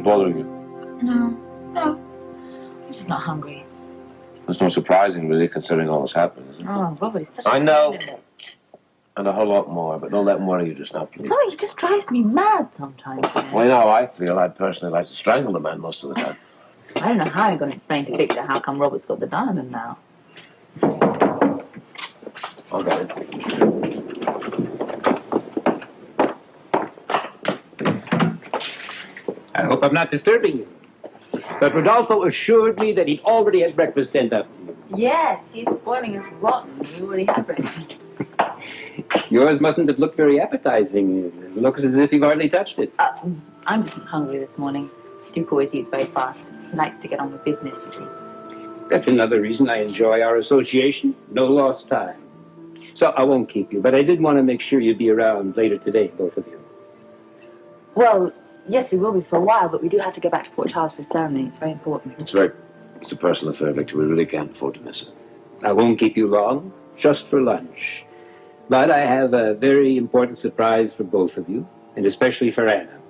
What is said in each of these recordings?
bothering you? No. I'm just not hungry. It's not surprising, really, considering all that's happened, is it? Oh, Robert, it's such I a know. pain in the- And a whole lot more, but don't let him worry you just now, please. Sorry, he just drives me mad sometimes. Well, you know how I feel. I'd personally like to strangle the man most of the time. I don't know how I'm going to explain to Victor how come Robert's got the diamond now. I'll get it. I hope I'm not disturbing you. But Rodolfo assured me that he'd already had breakfast sent up. Yes, he's spoiling us rotten. We already had breakfast. Yours mustn't have looked very appetizing. It looks as if you've hardly touched it. I'm just hungry this morning. Duke always eats very fast. He likes to get on with business, you see. That's another reason I enjoy our association. No lost time. So I won't keep you, but I did want to make sure you'd be around later today, both of you. Well, yes, we will be for a while, but we do have to go back to Port Charles for a ceremony. It's very important. It's a personal affair, Victor. We really can't afford to miss it. I won't keep you long, just for lunch. But I have a very important surprise for both of you, and especially for Anna.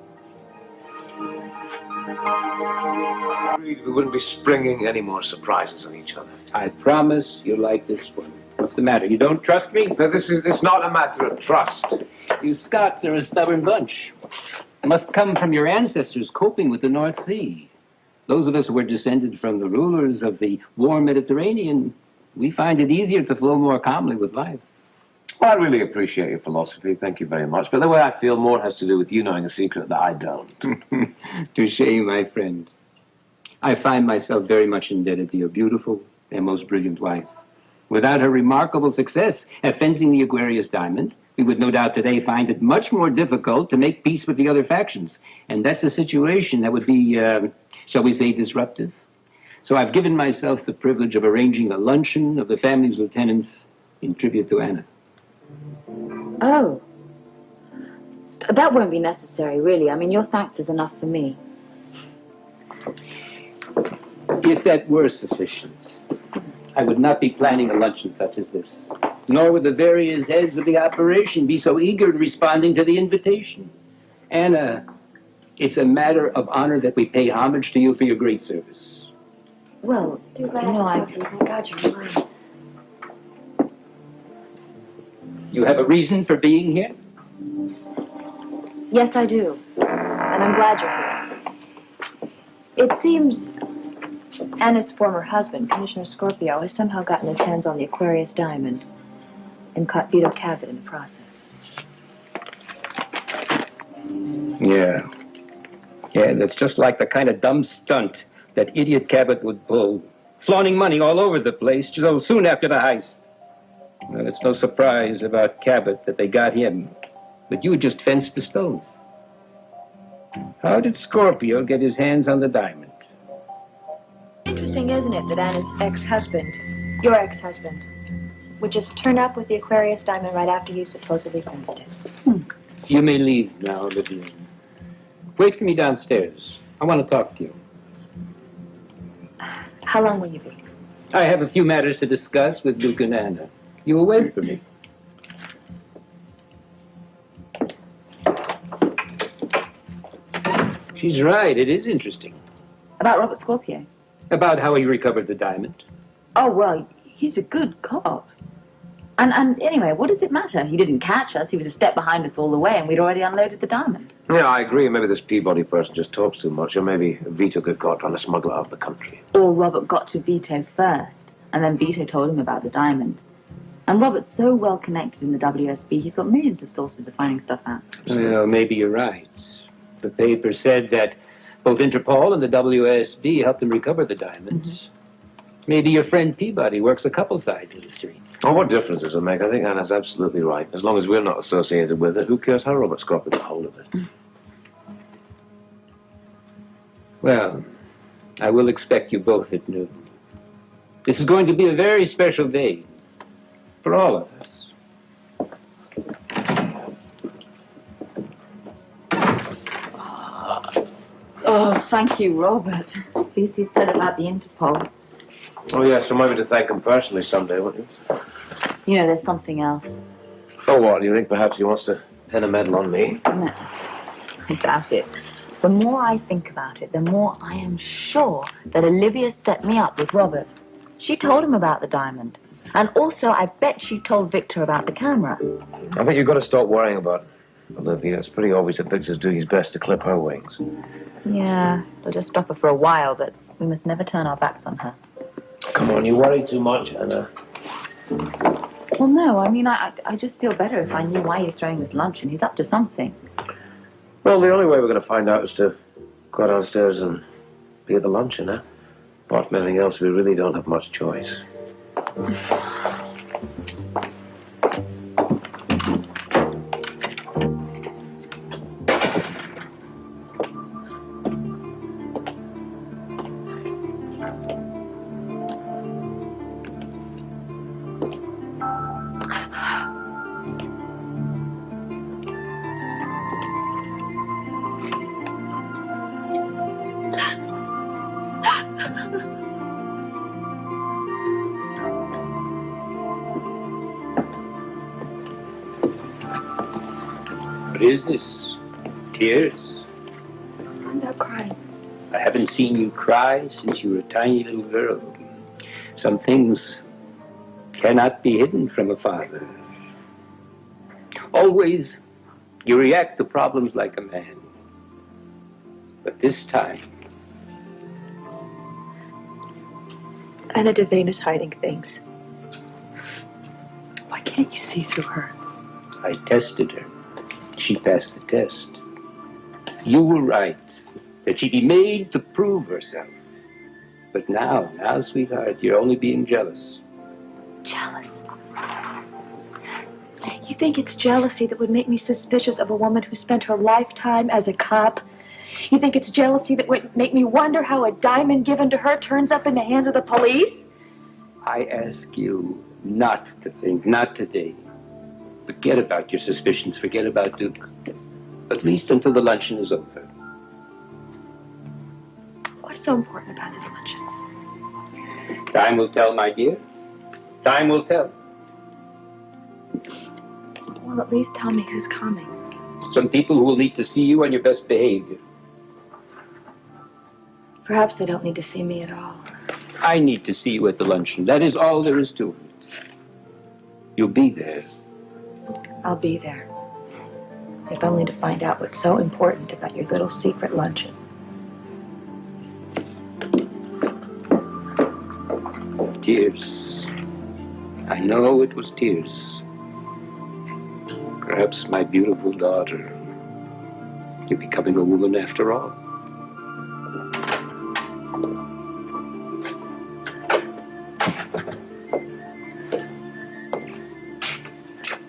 We wouldn't be springing any more surprises on each other. I promise you'll like this one. What's the matter? You don't trust me? No, it's not a matter of trust. You Scots are a stubborn bunch. It must come from your ancestors coping with the North Sea. Those of us who were descended from the rulers of the warm Mediterranean, we find it easier to flow more calmly with life. Well, I really appreciate your philosophy. Thank you very much. But the way I feel more has to do with you knowing a secret that I don't. Touché, my friend. I find myself very much indebted to your beautiful and most brilliant wife. Without her remarkable success at fencing the Aquarius diamond, we would no doubt today find it much more difficult to make peace with the other factions. And that's a situation that would be, shall we say, disruptive. So I've given myself the privilege of arranging a luncheon of the family's lieutenants in tribute to Anna. Oh. That won't be necessary, really. I mean, your thanks is enough for me. If that were sufficient, I would not be planning a luncheon such as this. Nor would the various heads of the operation be so eager in responding to the invitation. Anna, it's a matter of honor that we pay homage to you for your great service. Well, you know, Thank God you're mine. You have a reason for being here? Yes, I do. And I'm glad you're here. It seems Anna's former husband, Commissioner Scorpio, has somehow gotten his hands on the Aquarius diamond and caught Vito Cabot in the process. Yeah. Yeah, that's just like the kind of dumb stunt that idiot Cabot would pull. Flaunting money all over the place so soon after the heist. Well, it's no surprise about Cabot that they got him. But you just fenced the stone. How did Scorpio get his hands on the diamond? Interesting, isn't it, that Anna's ex-husband, your ex-husband, would just turn up with the Aquarius diamond right after you supposedly fenced it? You may leave now, Olivia. Wait for me downstairs. I want to talk to you. How long will you be? I have a few matters to discuss with Duke and Anna. You will wait for me. She's right. It is interesting. About Robert Scorpio? About how he recovered the diamond. Oh, well, he's a good cop. And anyway, what does it matter? He didn't catch us. He was a step behind us all the way, and we'd already unloaded the diamond. Yeah, I agree. Maybe this Peabody person just talks too much, or maybe Vito got caught trying to smuggle it out of the country. Or Robert got to Vito first, and then Vito told him about the diamond. And Robert's so well connected in the WSB, he's got millions of sources of finding stuff out. Well, maybe you're right. The paper said that both Interpol and the WSB helped him recover the diamonds. Mm-hmm. Maybe your friend Peabody works a couple sides of the street. Oh, what difference does it make? I think Anna's absolutely right. As long as we're not associated with it, who cares how Robert Scorpio got hold of it? Well, I will expect you both at noon. This is going to be a very special day for all of us. Oh, thank you, Robert. At least you said about the Interpol. Oh, yes, so maybe to thank him personally someday, won't you? You know, there's something else. Oh, what? Do you think perhaps he wants to pin a medal on me? No, I doubt it. The more I think about it, the more I am sure that Olivia set me up with Robert. She told him about the diamond. And also, I bet she told Victor about the camera. I think you've got to stop worrying about Olivia. It's pretty obvious that Victor's doing his best to clip her wings. Yeah, it'll just stop her for a while, but we must never turn our backs on her. Come on, you worry too much, Anna. Well, no, I mean, I just feel better if I knew why he's throwing this luncheon. He's up to something. Well, the only way we're going to find out is to go downstairs and be at the luncheon, eh? Apart from anything else, we really don't have much choice. What is this? Tears? I'm not crying. I haven't seen you cry since you were a tiny little girl. Some things cannot be hidden from a father. Always, you react to problems like a man. But this time, Anna Devane is hiding things. Why can't you see through her? I tested her. She passed the test. You were right, that she'd be made to prove herself. But now, sweetheart, you're only being jealous. Jealous? You think it's jealousy that would make me suspicious of a woman who spent her lifetime as a cop? You think it's jealousy that would make me wonder how a diamond given to her turns up in the hands of the police? I ask you not to think, not today. Forget about your suspicions, forget about Duke. At least until the luncheon is over. What's so important about his luncheon? Time will tell, my dear. Time will tell. Well, at least tell me who's coming. Some people who will need to see you on your best behavior. Perhaps they don't need to see me at all. I need to see you at the luncheon. That is all there is to it. You'll be there. I'll be there. If only to find out what's so important about your little secret luncheon. Tears. I know it was tears. Perhaps my beautiful daughter. You're becoming a woman after all.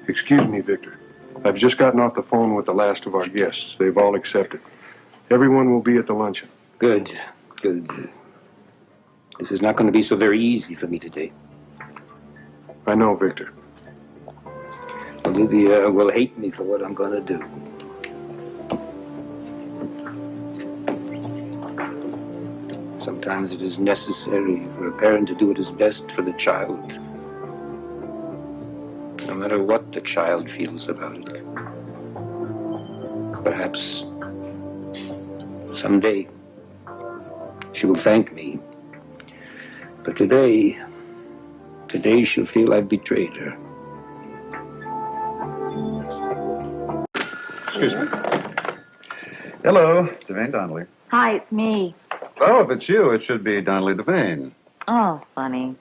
Excuse me, Victor. I've just gotten off the phone with the last of our guests. They've all accepted. Everyone will be at the luncheon. Good, good. This is not going to be so very easy for me today. I know, Victor. Olivia will hate me for what I'm going to do. Sometimes it is necessary for a parent to do what is best for the child. No matter what the child feels about it. Perhaps someday she will thank me. But today she'll feel I've betrayed her. Excuse me. Hello, Devane Donnelly. Hi, it's me. Oh, if it's you, it should be Donnelly Devane. Oh, funny.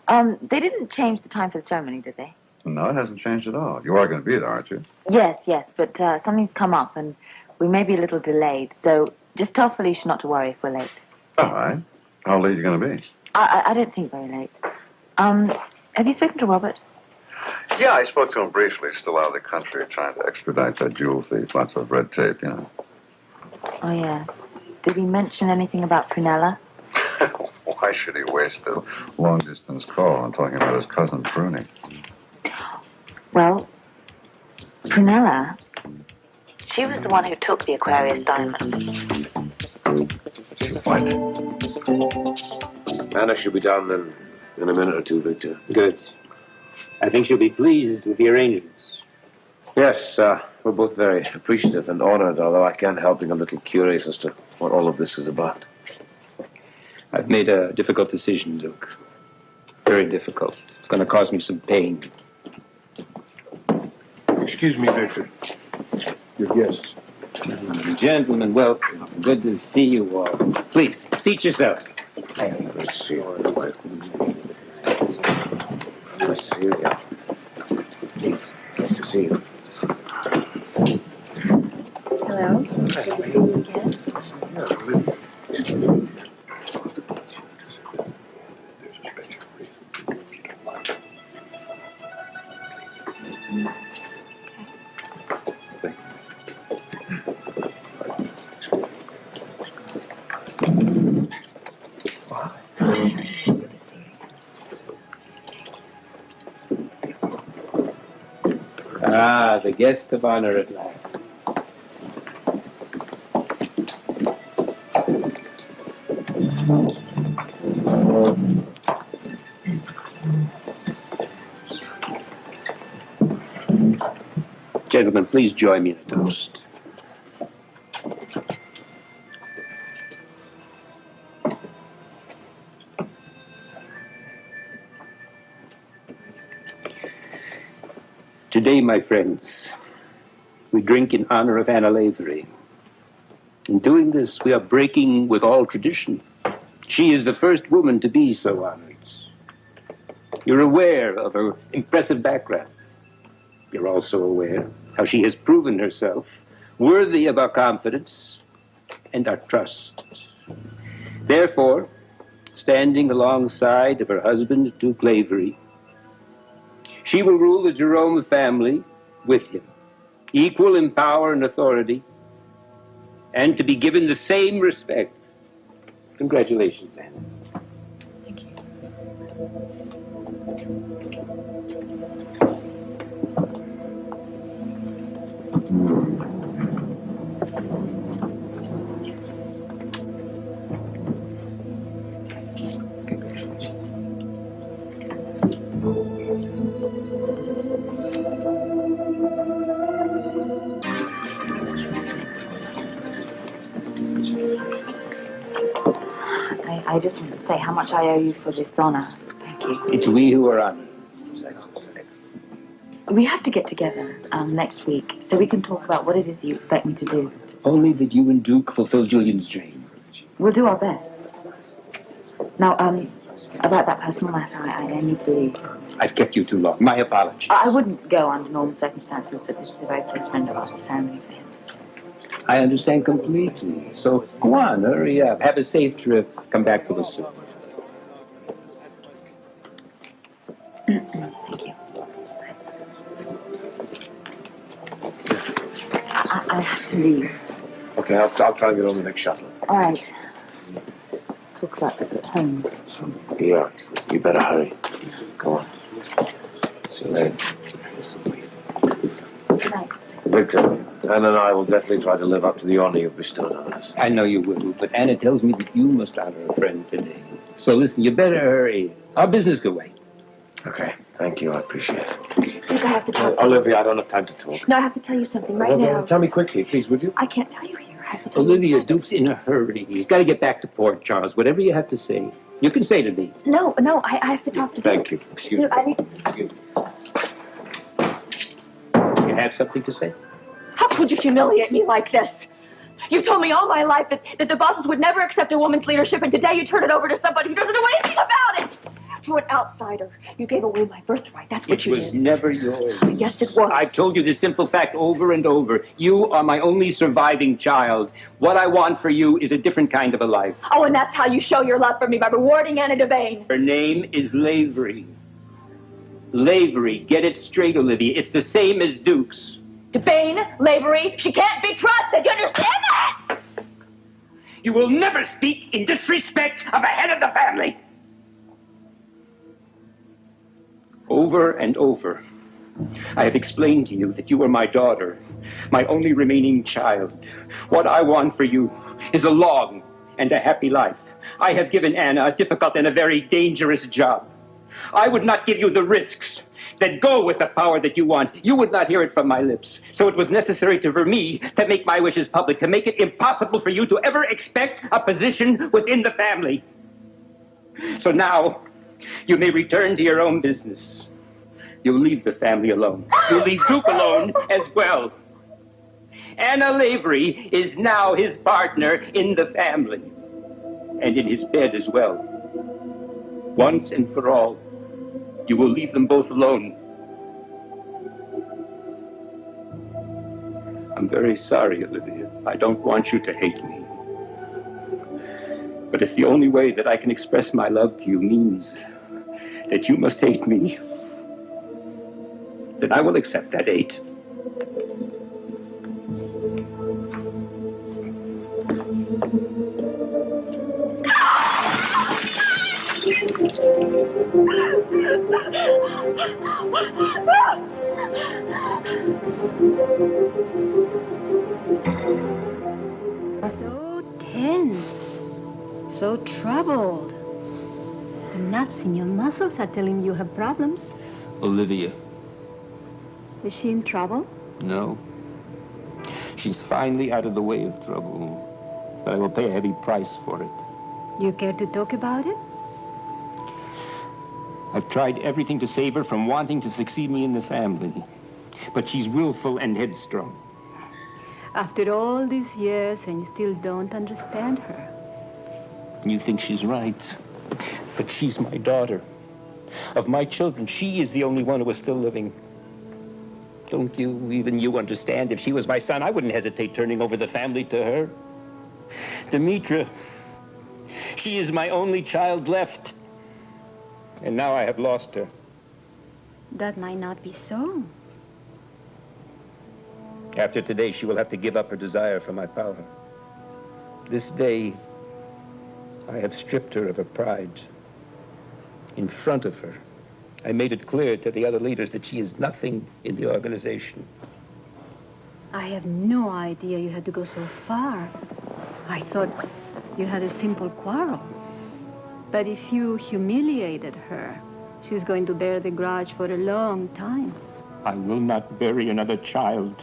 They didn't change the time for the ceremony, did they? No, it hasn't changed at all. You are going to be there, aren't you? Yes, but something's come up and we may be a little delayed. So just tell Felicia not to worry if we're late. All right. How late are you going to be? I don't think very late. Have you spoken to Robert? Yeah, I spoke to him briefly. Still out of the country, trying to expedite that jewel thief. Lots of red tape, you know. Oh, yeah. Did he mention anything about Prunella? Why should he waste a long-distance call on talking about his cousin, Pruny? Well, Prunella, she was the one who took the Aquarius diamond. What? Anna should be down then in a minute or two, Victor. Good. I think she'll be pleased with the arrangements. Yes, we're both very appreciative and honored, although I can't help being a little curious as to what all of this is about. I've made a difficult decision, Duke. Very difficult. It's going to cause me some pain. Excuse me, Victor. Your guests. Gentlemen, welcome. Good to see you all. Please, seat yourselves. Good to see you. Nice to see you, yeah. Nice to see you. Hello. Good to see you again. Ah, the guest of honor at last. Gentlemen, please join me in a toast. Today, my friends, we drink in honor of Anna Lavery. In doing this, we are breaking with all tradition. She is the first woman to be so honored. You're aware of her impressive background. You're also aware how she has proven herself worthy of our confidence and our trust. Therefore, standing alongside of her husband, Duke Lavery, she will rule the Jerome family with him, equal in power and authority, and to be given the same respect. Congratulations, Anna. Thank you. I just want to say how much I owe you for this honor. Thank you. It's we who are honored. We have to get together next week so we can talk about what it is you expect me to do. Only that you and Duke fulfill Julian's dream. We'll do our best. Now, about that personal matter, I need to leave. I've kept you too long. My apologies. I wouldn't go under normal circumstances, but this is a very close friend of ours, the ceremony for him. I understand completely. So go on, hurry up. Have a safe trip. Come back with us soon. Thank you. I have to leave. Okay, I'll try and get on the next shuttle. All right. Talk about this at home. Yeah, you better hurry. Go on. See you later. Good night. Victor, Anna and I will definitely try to live up to the honor you've bestowed on us. I know you will, but Anna tells me that you must honor a friend today. So listen, you better hurry. Our business can wait. Okay, thank you. I appreciate it. Duke, I have to talk to you. Olivia, I don't have time to talk. No, I have to tell you something right now. Tell me quickly, please, would you? I can't tell you here. I have to tell Olivia, you. Duke's in a hurry. He's got to get back to Port Charles. Whatever you have to say, you can say to me. No, I have to talk to Thank Duke. you. Excuse me. Duke, I need... Excuse me. You have something to say? How could you humiliate me like this? You told me all my life that the bosses would never accept a woman's leadership, and today you turn it over to somebody who doesn't know anything about it. To an outsider, you gave away my birthright. That's what you did. It was never yours. Yes, it was. I've told you the simple fact over and over. You are my only surviving child. What I want for you is a different kind of a life. Oh, and that's how you show your love for me, by rewarding Anna Devane. Her name is Lavery. Lavery. Get it straight, Olivia. It's the same as Duke's. Devane, Lavery, she can't be trusted. You understand that? You will never speak in disrespect of a head of the family. Over and over, I have explained to you that you are my daughter, my only remaining child. What I want for you is a long and a happy life. I have given Anna a difficult and a very dangerous job. I would not give you the risks Then go with the power that you want. You would not hear it from my lips. So it was necessary for me to make my wishes public, to make it impossible for you to ever expect a position within the family. So now, you may return to your own business. You'll leave the family alone. You'll leave Duke alone as well. Anna Lavery is now his partner in the family. And in his bed as well. Once and for all, you will leave them both alone. I'm very sorry, Olivia. I don't want you to hate me. But if the only way that I can express my love to you means that you must hate me, then I will accept that hate. So tense, so troubled. The knots in your muscles are telling you have problems. Olivia. Is she in trouble? No. She's finally out of the way of trouble. But I will pay a heavy price for it. You care to talk about it? I've tried everything to save her from wanting to succeed me in the family. But she's willful and headstrong. After all these years, and you still don't understand her. You think she's right. But she's my daughter. Of my children, she is the only one who is still living. Don't even you understand? If she was my son, I wouldn't hesitate turning over the family to her. Demetra, she is my only child left. And now I have lost her. That might not be so. After today, she will have to give up her desire for my power. This day, I have stripped her of her pride. In front of her, I made it clear to the other leaders that she is nothing in the organization. I have no idea you had to go so far. I thought you had a simple quarrel. But if you humiliated her, she's going to bear the grudge for a long time. I will not bury another child.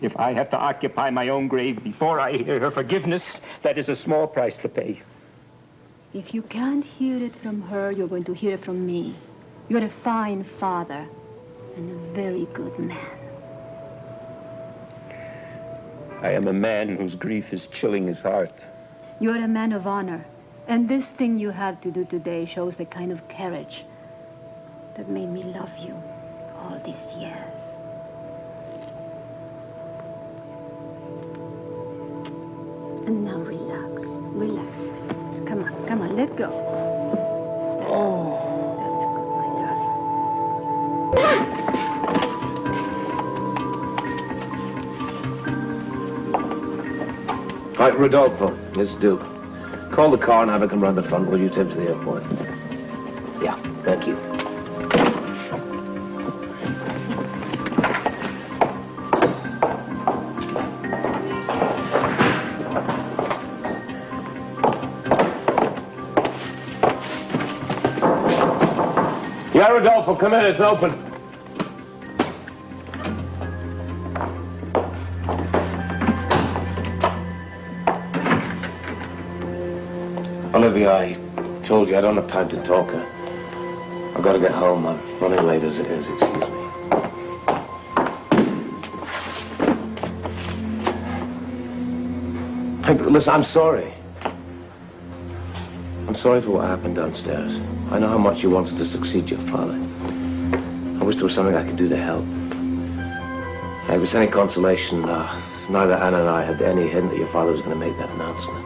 If I have to occupy my own grave before I hear her forgiveness, that is a small price to pay. If you can't hear it from her, you're going to hear it from me. You're a fine father and a very good man. I am a man whose grief is chilling his heart. You're a man of honor. And this thing you had to do today shows the kind of courage that made me love you all these years. And now relax, relax. Come on, let go. That's good, my darling. Right, Rodolfo, let's do. Call the car and have it come round the front. Will you take to the airport? Yeah, thank you. Yeah, Rodolfo, come in. It's open. Olivia, I told you I don't have time to talk. I've got to get home. I'm running late as it is. Excuse me. Hey, listen, I'm sorry. I'm sorry for what happened downstairs. I know how much you wanted to succeed your father. I wish there was something I could do to help. If it was any consolation, neither Anna and I had any hint that your father was going to make that announcement.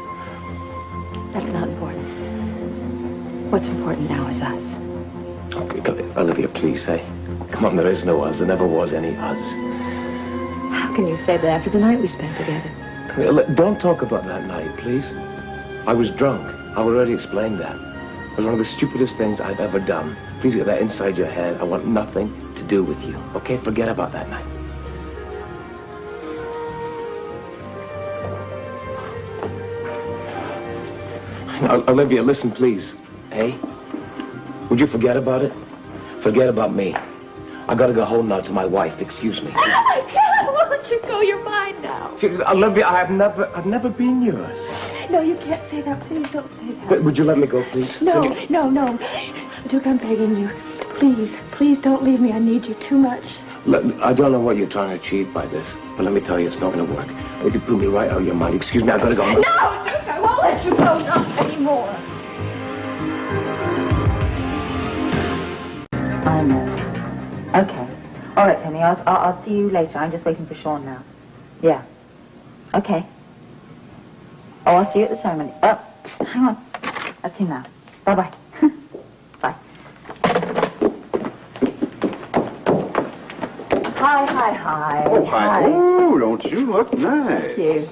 That's not important. What's important now is us. Okay, Olivia, please, hey. Come on, there is no us. There never was any us. How can you say that after the night we spent together? Don't talk about that night, please. I was drunk. I've already explained that. It was one of the stupidest things I've ever done. Please get that inside your head. I want nothing to do with you. Okay, forget about that night. Olivia, listen, please. Hey? Would you forget about it? Forget about me. I gotta go home now to my wife. Excuse me. I can't. I won't let you go. You're mine now. Olivia, I've never been yours. No, you can't say that. Please don't say that. But would you let me go, please? No. Duke, I'm begging you. Please don't leave me. I need you too much. Look, I don't know what you're trying to achieve by this, but let me tell you, it's not going to work. If you put me right out of your mind, excuse me, I've got to go. No, Duke, I won't let you go. Not anymore. I know. Okay. All right, Tony. I'll see you later. I'm just waiting for Sean now. Yeah. Okay. Oh, I'll see you at the ceremony. Oh, hang on. That's him now. Bye-bye. Bye. Hi. Oh, hi. Oh, don't you look nice. Thank you.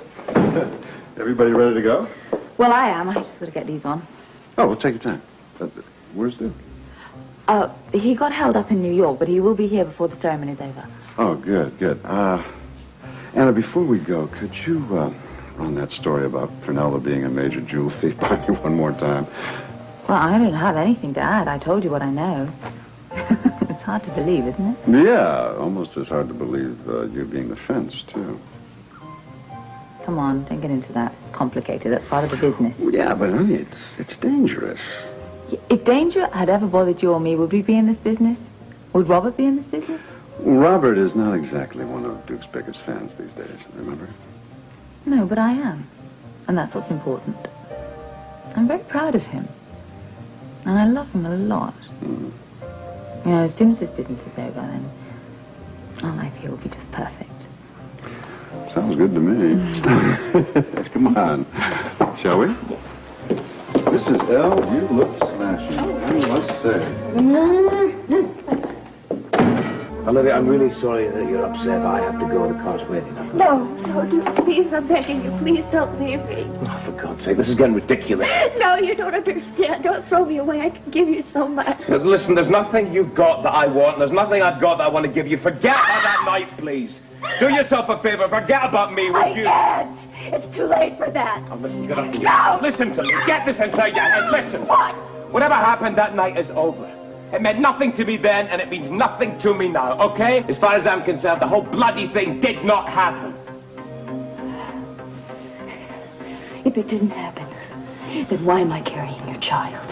Everybody ready to go? Well, I am. I just got to get these on. Oh, well, take your time. Where's Duke? He got held up in New York, but he will be here before the ceremony's over. Oh, good. Anna, before we go, could you run that story about Fernella being a major jewel thief by me one more time? Well, I don't have anything to add. I told you what I know. It's hard to believe, isn't it? Yeah, almost as hard to believe you being the fence, too. Come on, don't get into that. It's complicated. That's part of the business. Well, yeah, but honey, it's dangerous. If danger had ever bothered you or me, would we be in this business? Would Robert be in this business? Robert is not exactly one of Duke's biggest fans these days, remember? No, but I am. And that's what's important. I'm very proud of him. And I love him a lot. Mm. You know, as soon as this business is over, then our life here will be just perfect. Sounds good to me. Come on. Shall we? Mrs. L., you look smashing, I must say. Olivia, I'm really sorry that you're upset. I have to go. The car's waiting. No, Duke, please, I'm begging you. Please don't leave me. Oh, for God's sake, this is getting ridiculous. No, you don't understand. Don't throw me away. I can give you so much. Listen, there's nothing you've got that I want, and there's nothing I've got that I want to give you. Forget about that night, please. Do yourself a favor. Forget about me, would you? I can't. It's too late for that. Oh, listen, get up. No! Listen to me. Get this inside your head. Listen. What? Whatever happened that night is over. It meant nothing to me then, and it means nothing to me now, okay? As far as I'm concerned, the whole bloody thing did not happen. If it didn't happen, then why am I carrying your child?